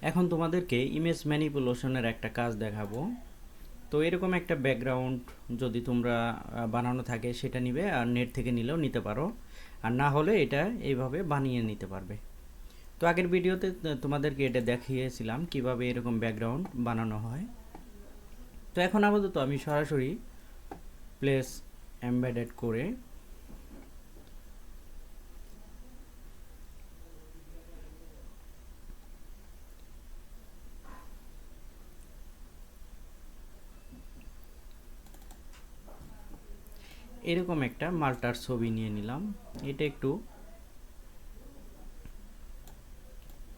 এখন তোমাদেরকে ইমেজ ম্যানিপুলেশনের একটা কাজ দেখাবো। তো এরকম একটা ব্যাকগ্রাউন্ড যদি তোমরা বানানো থাকে সেটা নিবে, আর নেট থেকে নিলেও নিতে পারো, আর না হলে এটা এইভাবে বানিয়ে নিতে পারবে। তো আগের ভিডিওতে তোমাদেরকে এটা দেখিয়েছিলাম কিভাবে এরকম ব্যাকগ্রাউন্ড বানানো হয়। তো এখন আপাতত আমি সরাসরি প্লেস এমবেডেড করে এরকম একটা মাল্টার ছবি নিয়ে নিলাম। এটা একটু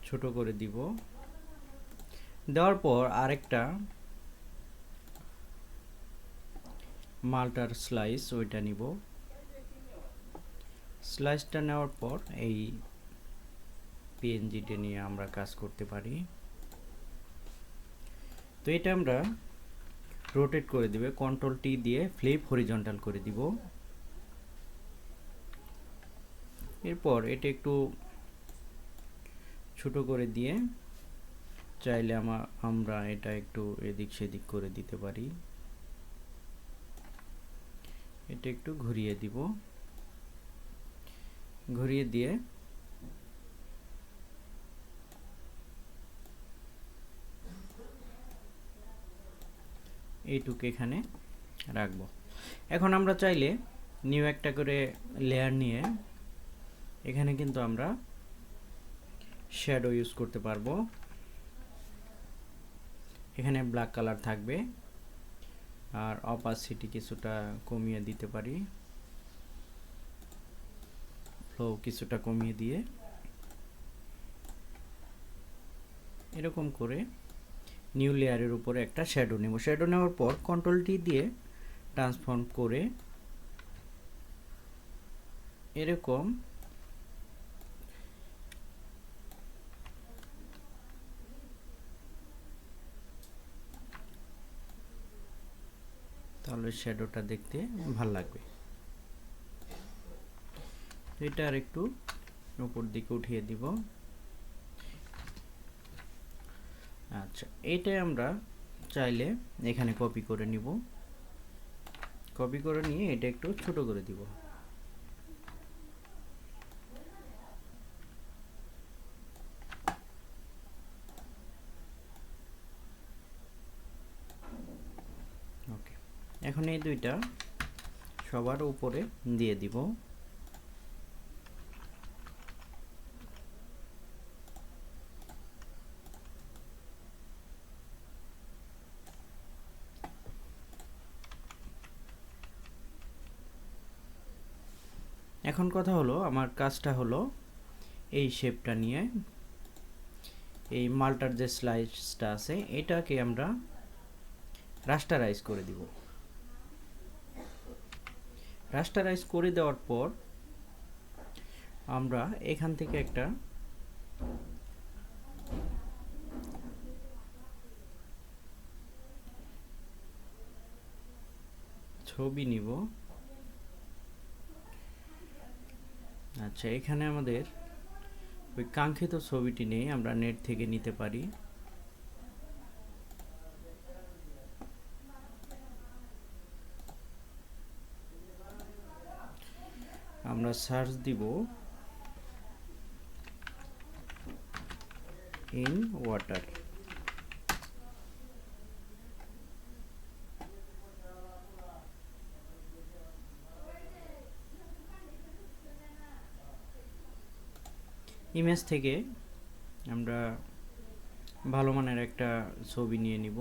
ছোট করে দিব। দেওয়ার পর আরেকটা মাল্টার স্লাইস ওইটা নিব। স্লাইসটা নেওয়ার পর এই পিএনজিটা নিয়ে আমরা কাজ করতে পারি। তো এটা আমরা রোটেট করে দিবে, কন্ট্রোল টি দিয়ে ফ্লিপ হরিজন্টাল করে দিব। এরপর এটা একটু ছোট করে দিয়ে চাইলে আমরা এটা একটু এদিক সেদিক করে দিতে পারি। এটা একটু ঘুরিয়ে দিব, ঘুরিয়ে দিয়ে এইটুকু এখানে রাখবো। এখন আমরা চাইলে নিউ একটা করে লেয়ার নিয়ে এখানে কিন্তু আমরা শ্যাডো ইউজ করতে পারবো। এখানে ব্ল্যাক কালার থাকবে, আর অপাসিটি কিছুটা কমিয়ে দিতে পারি, ফ্লো কিছুটা কমিয়ে দিয়ে এরকম করে নিউ লেয়ারের উপরে একটা শ্যাডো নেব। শ্যাডো নেওয়ার পর কন্ট্রোল টি দিয়ে ট্রান্সফর্ম করে এরকম তাহলে শ্যাডোটা দেখতে ভাল লাগবে। এটা আর একটু উপর দিকে উঠিয়ে দিব। আচ্ছা, এইটাই আমরা চাইলে এখানে কপি করে নিব। কপি করে নিয়ে এটা একটু ছোট করে দিব। ওকে, এখন এই দুইটা সবার উপরে দিয়ে দিব। এখন কথা হলো, আমার কাজটা হলো এই শেপটা নিয়ে এই মাল্টার যে স্লাইসটা আছে এটাকে আমরা রাস্টারাইজ করে দিব। রাস্টারাইজ করে দেওয়ার পর আমরা এখান থেকে একটা ছবি নিব। আচ্ছা, এখানে আমাদের ওই কাঙ্ক্ষিত ছবিটি নেই, আমরা নেট থেকে নিতে পারি। আমরা সার্চ দিব ইন ওয়াটার। ইমেজ থেকে আমরা ভালো মানের একটা ছবি নিয়ে নিব।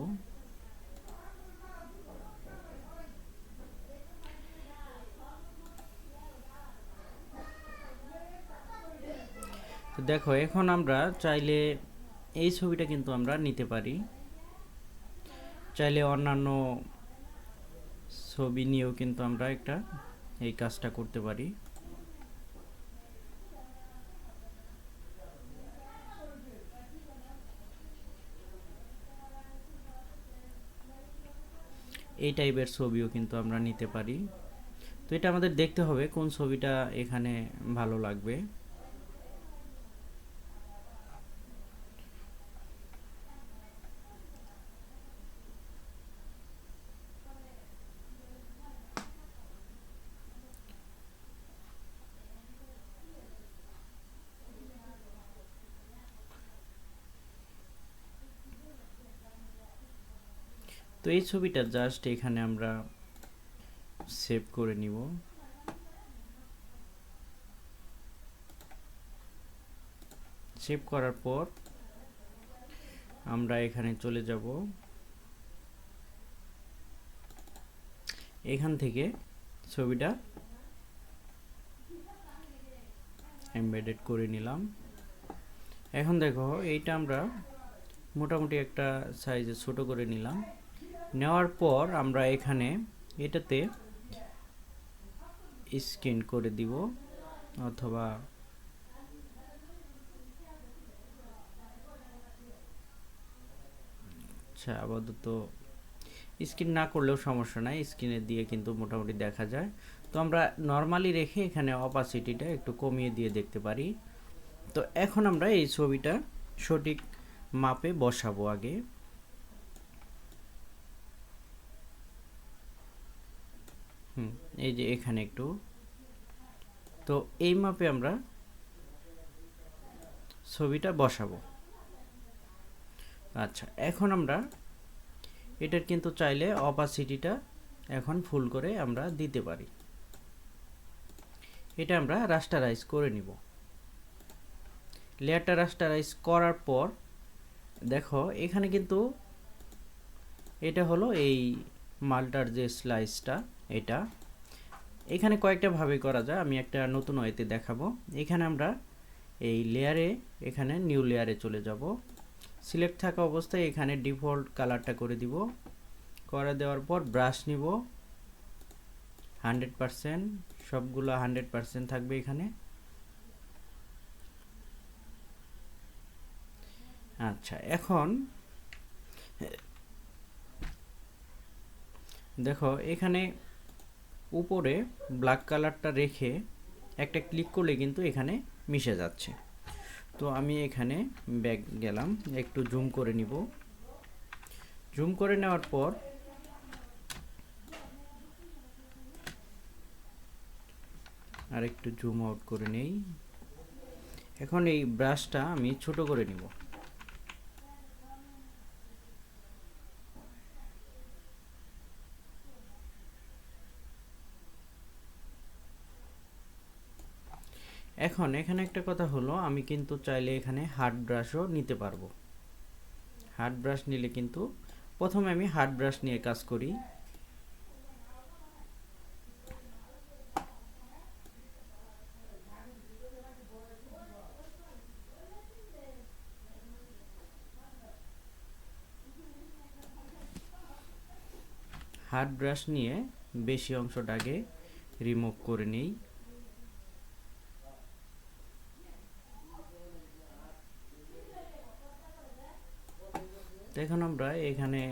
তো দেখো, এখন আমরা চাইলে এই ছবিটা কিন্তু আমরা নিতে পারি, চাইলে অন্যান্য ছবি নিয়েও কিন্তু আমরা এই কাজটা করতে পারি। এই টাইপের ছবিও কিন্তু আমরা নিতে পারি। তো এটা আমাদের দেখতে হবে কোন ছবিটা এখানে ভালো লাগবে। তো এই ছবিটা জাস্ট এখানে আমরা সেভ করে নিব। সেভ করার পর আমরা এখানে চলে যাব, এখান থেকে ছবিটা এমবেডেড করে নিলাম। এখন দেখো এইটা আমরা মোটামুটি একটা সাইজে ছোট করে নিলাম। নেওয়ার পর আমরা এখানে এটাতে স্ক্যান করে দিব, অথবা আচ্ছা আপাতত স্ক্রিন না করলেও সমস্যা নাই, স্ক্রিনে দিয়ে কিন্তু মোটামুটি দেখা যায়। তো আমরা নর্মালি রেখে এখানে অপাসিটিটা একটু কমিয়ে দিয়ে দেখতে পারি। তো এখন আমরা এই ছবিটা সঠিক মাপে বসাবো আগে। এই যে এখানে একটু, তো এই মাপে আমরা ছবিটা বসাবো। আচ্ছা এখন আমরা এটার কিন্তু চাইলে অপাসিটিটা এখন ফুল করে আমরা দিতে পারি। এটা আমরা রাস্টারাইজ করে নিব। লেয়ারটা রাস্টারাইজ করার পর দেখো এখানে কিন্তু এটা হলো এই মালটার যে স্লাইসটা, এটা এখানে কয়েকটা ভাবে করা যায়, আমি একটা নতুন ওয়েতে দেখাবো। এখানে আমরা এই লেয়ারে, এখানে নিউ লেয়ারে চলে যাব। সিলেক্ট থাকা অবস্থায় এখানে ডিফল্ট কালারটা করে দিব। করে দেওয়ার পর ব্রাশ নিব 100%, সবগুলো 100% থাকবে এখানে। আচ্ছা এখন দেখো এখানে উপরে ব্ল্যাক কালারটা রেখে একটা ক্লিক করলে কিন্তু এখানে মিশে যাচ্ছে। তো আমি এখানে ব্যাক গেলাম, একটু জুম করে নিব। জুম করে নেওয়ার পর আর একটু জুম আউট করে নেই। এখন এই ব্রাশটা আমি ছোট করে নিব। এখন এখানে একটা কথা হলো, আমি কিন্তু চাইলে এখানে হার্ড ব্রাশও নিতে পারবো। হার্ড ব্রাশ নিলে কিন্তু প্রথমে আমি হার্ড ব্রাশ নিয়ে কাজ করি। হার্ড ব্রাশ নিয়ে বেশি অংশটা আগে রিমুভ করে নেই। এখন আমরা এখানে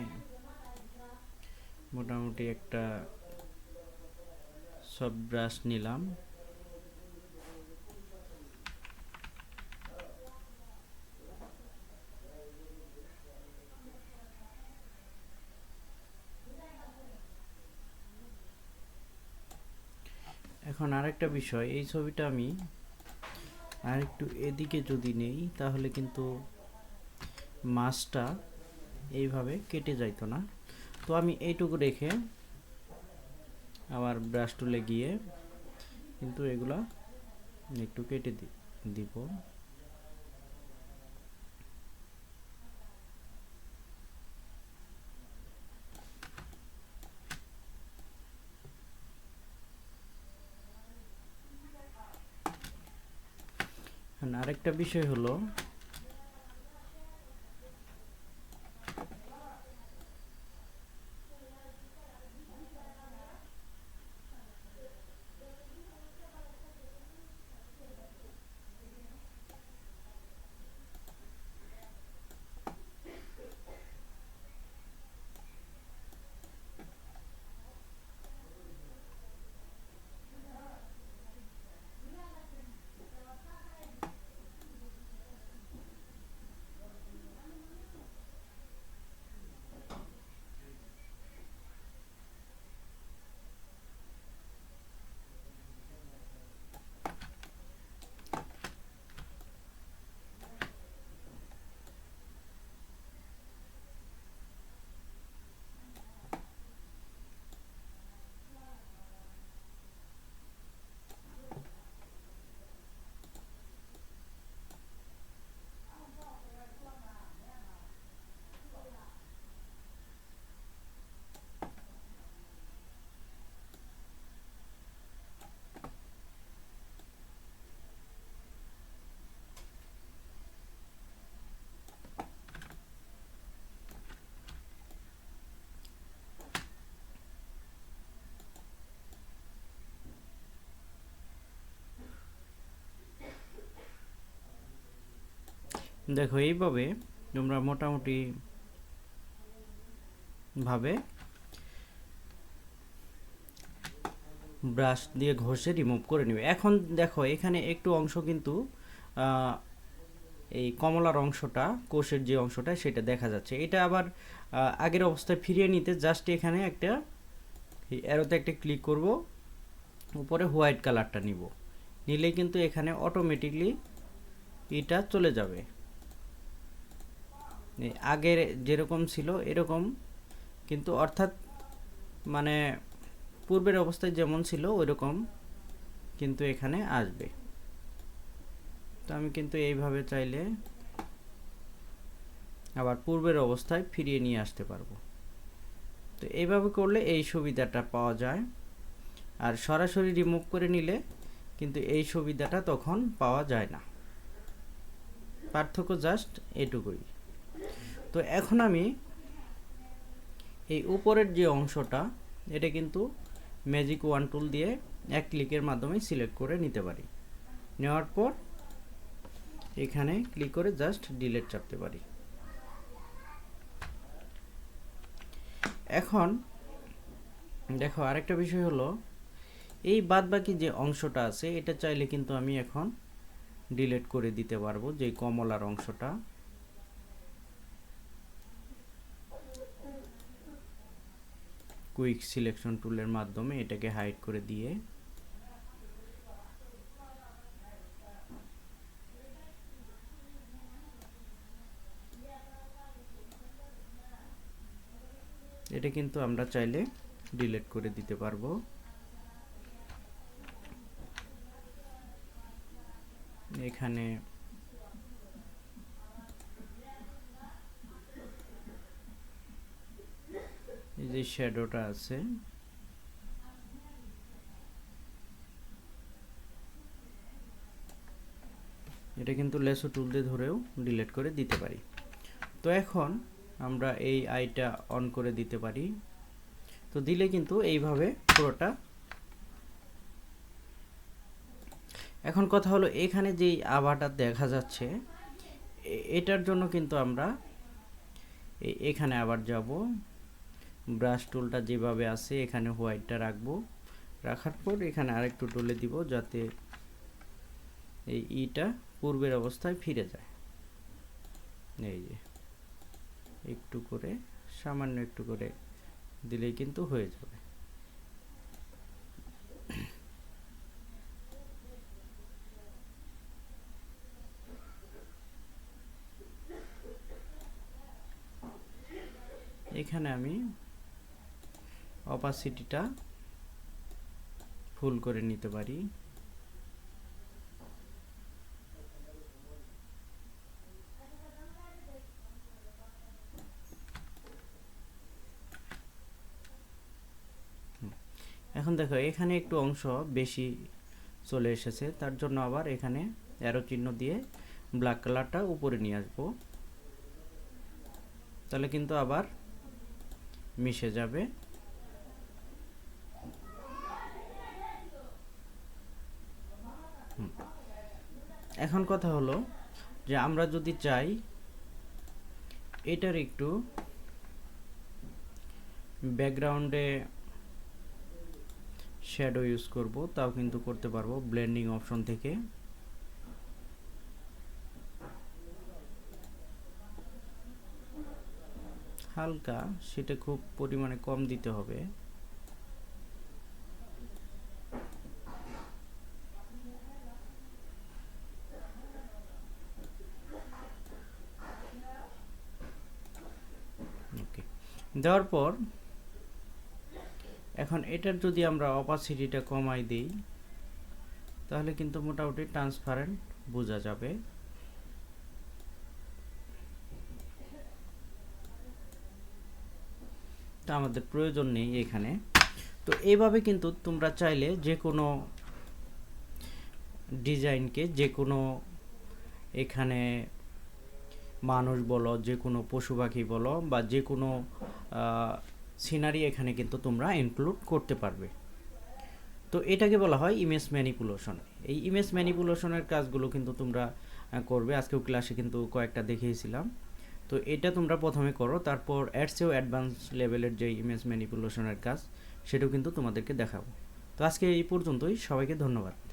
মোটামুটি একটা সফট ব্রাশ নিলাম। এখন আরেকটা বিষয়, এই ছবিটা আমি আরেকটু এদিকে যদি নেই তাহলে কিন্তু মাছটা এইভাবে কেটে যাইতো না। তো আমি এইটুকু রেখে আবার ব্রাশ টুলে গিয়ে কিন্তু এগুলা একটু কেটে দিব। আরেকটা বিষয় হলো, দেখো এইভাবে তোমরা মোটামুটি ভাবে ব্রাশ দিয়ে ঘষে রিমুভ করে নেবে। এখন দেখো এখানে একটু অংশ কিন্তু এই কমলার অংশটা, কোষের যে অংশটা সেটা দেখা যাচ্ছে। এটা আবার আগের অবস্থায় ফিরিয়ে নিতে জাস্ট এখানে একটা অ্যারোতে একটা ক্লিক করব, উপরে হোয়াইট কালারটা নিব, নিলেই কিন্তু এখানে অটোমেটিকলি এটা চলে যাবে। আগের যেরকম ছিল এরকম কিন্তু, অর্থাৎ মানে পূর্বের অবস্থায় যেমন ছিল ওইরকম কিন্তু এখানে আসবে। তো আমি কিন্তু এইভাবে চাইলে আবার পূর্বের অবস্থায় ফিরিয়ে নিয়ে আসতে পারবো। তো এইভাবে করলে এই সুবিধাটা পাওয়া যায়, আর সরাসরি রিমুভ করে নিলে কিন্তু এই সুবিধাটা তখন পাওয়া যায় না। পার্থক্য জাস্ট এটুকুই। তো এখন আমি এই উপরের যে অংশটা এটা কিন্তু ম্যাজিক ওয়ান টুল দিয়ে এক ক্লিকের মাধ্যমে সিলেক্ট করে নিতে পারি। নেওয়ার পর এখানে ক্লিক করে জাস্ট ডিলিট চাপতে পারি। এখন দেখো আরেকটা বিষয় হলো, এই বাদবাকি যে অংশটা আছে এটা চাইলে কিন্তু আমি এখন ডিলিট করে দিতে পারবো, যে কমলার অংশটা। কুইক সিলেকশন টুলের মাধ্যমে এটাকে হাইড করে দিয়ে এটা কিন্তু আমরা চাইলে ডিলিট করে দিতে পারবো। এখানে এই যে শ্যাডোটা আছে এটা কিন্তু লেসো টুল দিয়ে ধরেও ডিলিট করে দিতে পারি। তো এখন আমরা এই আইটা অন করে দিতে পারি। তো দিলে কিন্তু এইভাবে পুরোটা। এখন কথা হলো, এখানে যেই আভাটা দেখা যাচ্ছে এটার জন্য কিন্তু আমরা এখানে আবার যাব, ব্রাশ টুলটা যেভাবে আছে এখানে হোয়াইটটা রাখবো, রাখার পর এখানে আরেকটু টুলে দিব যাতে এই ইটা পূর্বের অবস্থায় ফিরে যায়। এই যে একটু করে, সামান্য একটু করে দিলেই কিন্তু হয়ে যাবে। এখানে আমি অপাসিটিটা ফুল করে নিতে পারি। এখন দেখো এখানে একটু অংশ বেশি চলে এসেছে, তার জন্য আবার এখানে অ্যারো চিহ্ন দিয়ে ব্ল্যাক কালারটা উপরে নিয়ে আসবো, তাহলে কিন্তু আবার মিশে যাবে। এখন কথা হলো যে আমরা যদি চাই এটার একটু ব্যাকগ্রাউন্ডে শ্যাডো ইউজ করব, তাও কিন্তু করতে পারবো ব্লেন্ডিং অপশন থেকে। হালকা, সেটা খুব পরিমাণে কম দিতে হবে। ওকে, দেওয়ার পর এখন এটার যদি আমরা অপাসিটিটা কমাই দিই তাহলে কিন্তু মোটামুটি ট্রান্সপারেন্ট বোঝা যাবে। তা আমাদের প্রয়োজন নেই এখানে। তো এইভাবে কিন্তু তোমরা চাইলে যে কোনো ডিজাইনকে, যে কোনো এখানে মানুষ বলো, যে কোনো পশু পাখি বলো, বা যে কোনো সিনারি এখানে কিন্তু তোমরা ইনক্লুড করতে পারবে। তো এটাকে বলা হয় ইমেজ ম্যানিপুলেশন। এই ইমেজ ম্যানিপুলেশনের কাজগুলো কিন্তু তোমরা করবে। আজকেও ক্লাসে কিন্তু কয়েকটা দেখিয়েছিলাম। তো এটা তোমরা প্রথমে করো, তারপর এর চেয়েও অ্যাডভান্স লেভেলের যে ইমেজ ম্যানিপুলেশনের কাজ সেটাও কিন্তু তোমাদেরকে দেখাবো। তো আজকে এই পর্যন্তই, সবাইকে ধন্যবাদ।